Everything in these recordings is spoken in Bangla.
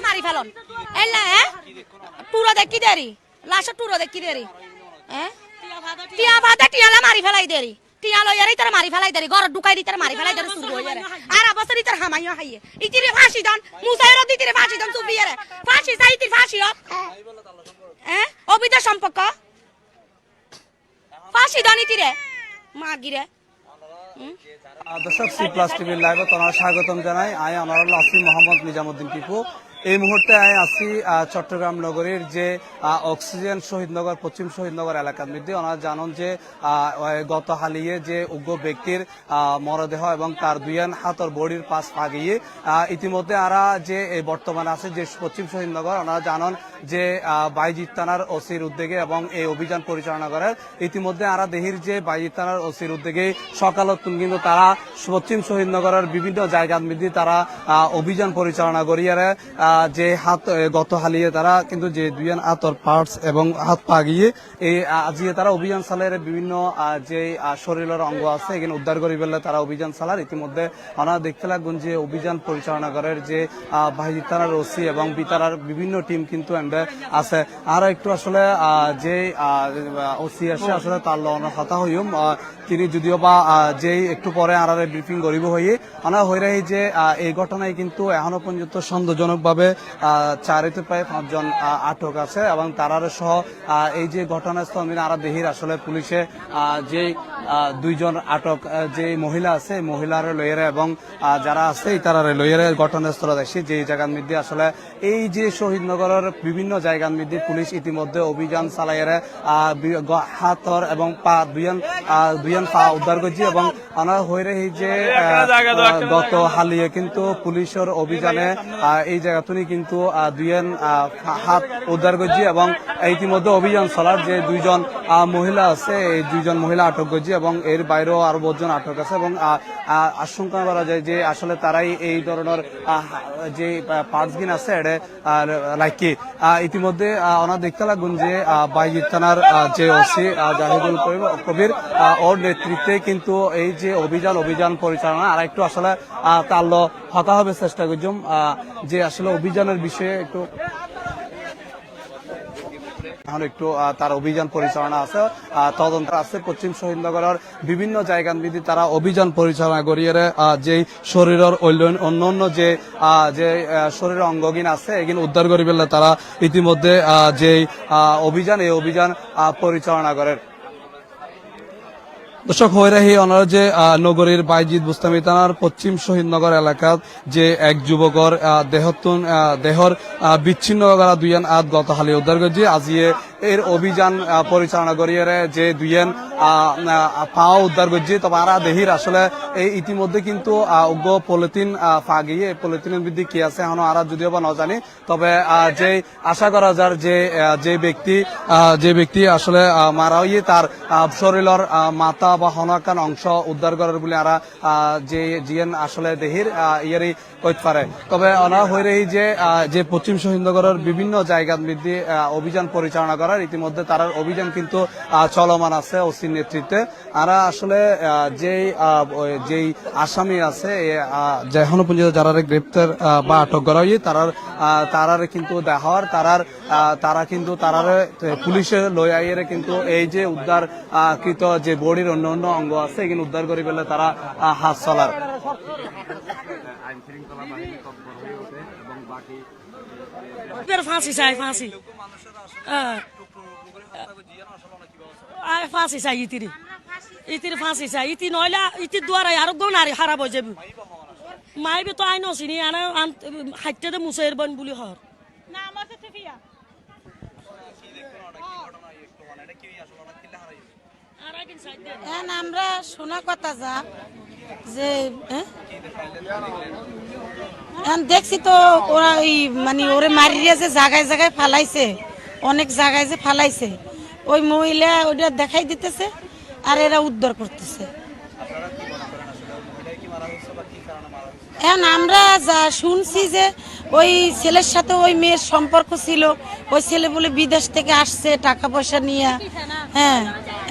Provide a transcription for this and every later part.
মারি ফেলন টুরো দেখি দেরি লাস্ট টুরো দেখি দেরি টিয়া ভাদা টিয়ালা মারি ফেলাই দেরি টিয়া লইয়ারই তারা মারি ফেলাই দেরি ঘর ঢুকাই দি তারা মারি ফেলাই দেরি শুরু হইয়ারে আর অবস্থা তার হামাইয়া হাইয়ে ইতিরে ফাঁসি দান মুসাইর দিতিরে ফাঁসি দান সুবিয়ারে ফাঁসি চাইতি ফাঁসি অবিধ সম্পর্ক ফাঁসি দান ইতিরে মাগিরে দর্শক সি প্লাস টিভির লাইভে তোমার স্বাগতম জানাই আই আমার আসি মোহাম্মদ নিজামুদ্দিন টিপু এই মুহূর্তে আই আসি চট্টগ্রাম নগরীর যে অক্সিজেন শহীদনগর পশ্চিম শহীদনগর এলাকার মধ্যে ওনারা জানান যে গত হালিয়ে যে উগ্র ব্যক্তির মরদেহ এবং তার দুইয়ান হাতর বডির পাশ পাগিয়ে ইতিমধ্যে আরা যে বর্তমানে আছে যে পশ্চিম শহীদনগর ওনারা জানান যে বাইজিৎ থানার ওসির উদ্যোগে এবং এই অভিযান পরিচালনা করার ইতিমধ্যে আরা দেহির যে বাইজিৎ থানার ওসির উদ্যোগে সকালত কিন্তু তারা পশ্চিম শহীদনগরের বিভিন্ন জায়গার মধ্যে তারা অভিযান পরিচালনা করিয়ারে যে হাত গত হালিয়ে তারা কিন্তু যে দুইয়ান হাতর পার্টস এবং হাত পা গিয়ে এই আজিয়ে তারা অভিযান চালায় বিভিন্ন যে শরীরের অঙ্গ আছে এখানে উদ্ধার করি ফেললে তারা অভিযান চালার ইতিমধ্যে আমরা দেখতে লাগবেন যে অভিযান পরিচালনা করার যে বাইজিৎ থানার ওসি এবং বিতারার বিভিন্ন টিম কিন্তু আছে আর একটু আসলে যে ওসি আছে আসলে তার হতা হইম তিনি যদিও বা যেই একটু পরে আর ব্রিফিং করিব হয়ে আনা হয়ে রাহি যে এই ঘটনায় কিন্তু এখনো পর্যন্ত সন্দেহজনকভাবে 4 থেকে 5 জন আটক আছে এবং তারার সহ এই যে ঘটনাস্থল আরা দেহির আসলে পুলিশে যে 2 জন আটক যে মহিলা আছে মহিলার লইয়ারে এবং যারা আছে তারা লইয়ারে ঘটনাস্থল দেখছি যে জায়গার মধ্যে আসলে এই যে শহীদনগরের বিভিন্ন জায়গার মধ্যে পুলিশ ইতিমধ্যে অভিযান চালাইয়ারে হাতর এবং পা দুইয়ান পা উদ্ধার করছে এবং আনা হয়ে রহি যে গত হালিয়ে কিন্তু পুলিশের অভিযানে এই জায়গাতুনি কিন্তু দুইয়ান হাত উদ্ধার করছে এবং ইতিমধ্যে অভিযান চলার যে 2 জন মহিলা আছে এই 2 জন মহিলা আটক করছে এবং এর বাইরেও আরো 5 জন আটক আছে এবং আশঙ্কা করা যায় যে আসলে তারাই এই ধরনের যে পার্টস গিন আছে এটা লাইকি ইতিমধ্যে ওনারা দেখতে লাগুন যে বাইজিৎ থানার যে ওসি জাহিদুল কবির ওর নেতৃত্বে কিন্তু এই যে অভিযান পরিচালনা আর একটু আসলে তার হতা হবে চেষ্টা করছিলাম যে আসলে অভিযানের বিষয়ে একটু একটু তার অভিযান পরিচালনা আছে তদন্ত আছে পশ্চিম শহীদনগরের বিভিন্ন জায়গার মধ্যে তারা অভিযান পরিচালনা করিয়ে যে শরীরের অন্যান্য যে শরীরের অঙ্গহীন আছে এগুলো উদ্ধার করি ফেললে তারা ইতিমধ্যে যে এই অভিযান পরিচালনা করে দর্শক হয়ে রাহি ওনারা যে নগরীর বাইজিৎ বুস্তামি থানার পশ্চিম শহীদনগর এলাকাত যে এক যুবকর দেহর বিচ্ছিন্ন করা দুইয়ান আত গত হালি উদ্ধার করছে আজিয়ে এর অভিযান পরিচালনা করিয়ে যে দুইয়ান পাও উদ্ধার করছে তবে আরা দেহির আসলে এই ইতিমধ্যে কিন্তু উগ্র পলিথিন পা গিয়ে পলিথিনের বৃদ্ধি কি আছে এখনো আরা যদিও বা না জানি তবে যে আশা করা যার যে ব্যক্তি আসলে মারা হইয়ে তার শরীরের মাথা বা হনাকান অংশ উদ্ধার করার বলে আরা যে জিয়ান আসলে দেহির ইয়ারই কইতে পারে তবে অনা হয়ে রহি যে পশ্চিম শহীদনগরের বিভিন্ন জায়গার মধ্যে অভিযান পরিচালনা করার ইতিমধ্যে তার অভিযান কিন্তু চলমান আছে ওসির নেতৃত্বে আরা আসলে যেই আসামি আছে এখনো পর্যন্ত যারা গ্রেপ্তার বা আটক করা হয়ে তারার কিন্তু দেখার তারা কিন্তু পুলিশে লই আইয়ে কিন্তু এই যে উদ্ধার কৃত যে বডির অন্য অঙ্গ আছে এগুলো উদ্ধার করে ফেলে তারা হাত চলার ফাঁসি চাই ফাঁসি ফাঁসি চাই ইতির ফাঁসি চাই ইতি নইলে ইতির দ্বারাই আরো নারী খারাপ হয়ে যাবে মাইবে তো আইন চিনি আনা হাইতে মুসাইর বন বুলি হর আমরা শোনা কথা যা যে দেখছি তো ওরা মানে ওরে মারিয়ে যে জায়গায় জায়গায় ফালাইছে অনেক জায়গায় যে ফালাইছে ওই মহিলা ওটা দেখাই দিতেছে আর এরা উদ্ধার করতেছে এখন আমরা যা শুনছি যে ওই ছেলের সাথে ওই মেয়ের সম্পর্ক ছিল ওই ছেলে বলে বিদেশ থেকে আসছে টাকা পয়সা নিয়ে হ্যাঁ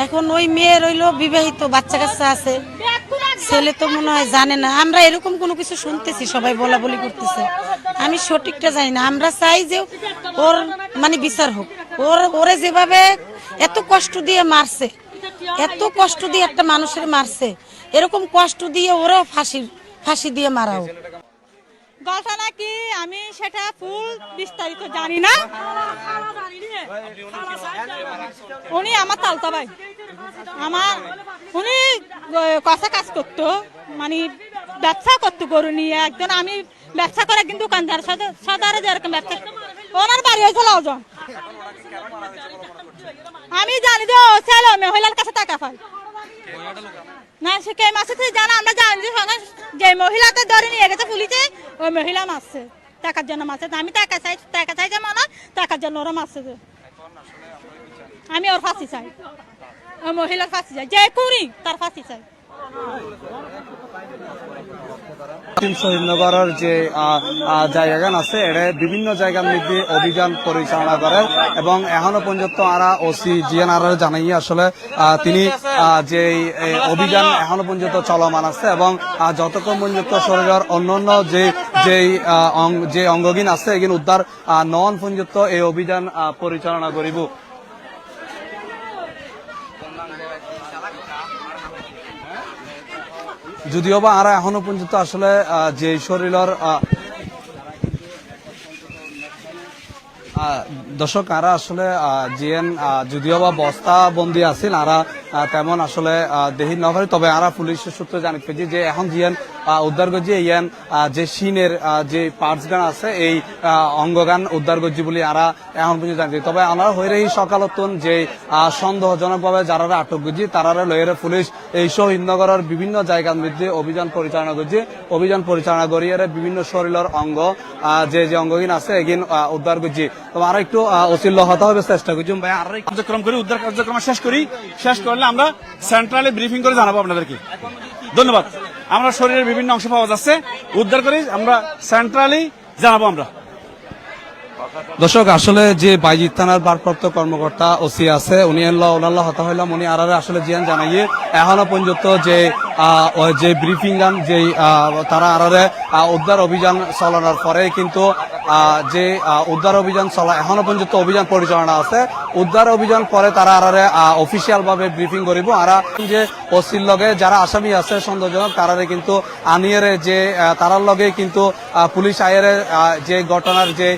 এখন ওই মেয়ের হইলো বিবাহিত বাচ্চা কাচ্চা আছে ছেলে তো মনে হয় জানে না, আমরা এরকম কোনো কিছু শুনতেছি, সবাই বলা বলি করতেছে, আমি সঠিকটা জানি না। আমরা চাই যে ওর মানে বিচার হোক। ওরে যেভাবে এত কষ্ট দিয়ে মারছে, এত কষ্ট দিয়ে একটা মানুষের মারছে, এরকম কষ্ট দিয়ে ওরাও ফাঁসি দিয়ে মারা হোক। ঘটনা কি আমি সেটা ফুল বিস্তারিত জানি না। উনি আমার তালতা ভাই, উনি কষা কাজ করতো, মানে ব্যবসা করতো গরু নিয়ে। একজন আমি ব্যবসা করে একদিন দোকানদার সদারে যেরকম ব্যবসা, ওনার বাড়ি হয়েছে লাউজন। আমি জানি যে ও ছেলে মহিলার কাছে টাকা পায় না, সে কে মাসে জানা আমরা জানি যে মহিলাতে ধরে নিয়ে গেছে পুলিশে, ওই মহিলা মারছে টাকার জন্য মারছে। আমি টাকা চাই যে মনে টাকার জন্য ওরা মারছে। আমি ওর ফাঁসি চাই, ওই মহিলার ফাঁসি চাই, যে কুড়ি তার ফাঁসি চাই। শহীদনগরের যে জায়গাগান আছে এটা বিভিন্ন জায়গার মধ্যে অভিযান পরিচালনা করে এবং এখনো পর্যন্ত আমরা ওসি জিএনআর জানাই আসলে তিনি যে অভিযান এখনো পর্যন্ত চলমান আছে এবং যতক্ষণ পর্যন্ত শরীরের অন্যান্য যে অঙ্গহীন আছে এগুলো উদ্ধার নন পর্যন্ত এই অভিযান পরিচালনা করিব। যদিও বা আমরা এখনো পর্যন্ত আসলে যে শরীরের দর্শক আরা আসলে জিএন যদিও বা বস্তা বন্দি আছিল আরা তেমন আসলে দেহি নপারি, তবে আরা পুলিশের সূত্রে জানিতে পেয়েছি যে এখন জিএন উদ্ধার করছি ইয়ান যে সিনের যে পার্টস গান আছে এই অঙ্গগান উদ্ধার করছি বলে আরা এখন পর্যন্ত জানতে। তবে আমরা হয়ে এই সকালতন যে সন্দেহজনক ভাবে যারা আটক করছি তারা লয়ের পুলিশ এই শহীদনগরের বিভিন্ন জায়গার মধ্যে অভিযান পরিচালনা করছে। অভিযান পরিচালনা করিয়ে বিভিন্ন শরীরের অঙ্গ যে অঙ্গহীন আছে এগিন উদ্ধার করছি। তো আমরা একটু অচিল্য হতে হবে চেষ্টা করছি ভাই, আর কার্যক্রম করি উদ্ধার কার্যক্রম শেষ করলে আমরা সেন্ট্রালে ব্রিফিং করে জানাবো আপনাদেরকে। ধন্যবাদ। আমরা শরীরের বিভিন্ন অংশ পাওয়া যাচ্ছে, উদ্ধার করে আমরা সেন্ট্রালি জানাবো আমরা। দর্শক আসলে যে বাইজিৎ থানার ভারপ্রাপ্ত কর্মকর্তা ওসি আছে উনি ওনাল্লাহ হতা হইলাম উনি আরারে আসলে জিয়ান জানাইয়ে এখনো পর্যন্ত যে ব্রিফিং গান যে তারা আরারে উদ্ধার অভিযান চালানোর পরে কিন্তু যে উদ্ধার অভিযান চলা এখনো পর্যন্ত অভিযান পরিচালনা আছে। উদ্ধার অভিযান পরে তারা আরারে অফিসিয়াল ভাবে ব্রিফিং করিব। আর যে ওসির লগে যারা আসামি আছে সন্দেহজনক তারারে কিন্তু আনিয়ে যে তারার লগে কিন্তু পুলিশ আয়ের যে ঘটনার যে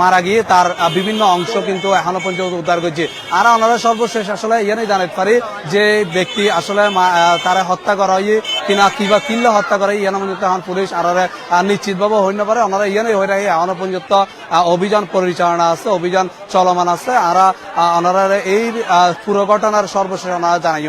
মারা গিয়ে তার বিভিন্ন অংশ কিন্তু এখনো পর্যন্ত উদ্ধার করছে। আর ওনারা সর্বশেষ আসলে ইয়ানি জানাতে পারি যে ব্যক্তি আসলে তারা হত্যা করা হয় কিনা কিবা কিনলে হত্যা করে ইয়ানো পর্যন্ত এখন পুলিশ আর নিশ্চিত ভাবে হইতে পারে। ওনারা ইয়ানি হয়ে রাখি এখনো পর্যন্ত অভিযান পরিচালনা আছে, অভিযান চলমান আছে। আর ওনারা এই পুরো ঘটনার সর্বশেষ ওনারা জানাই।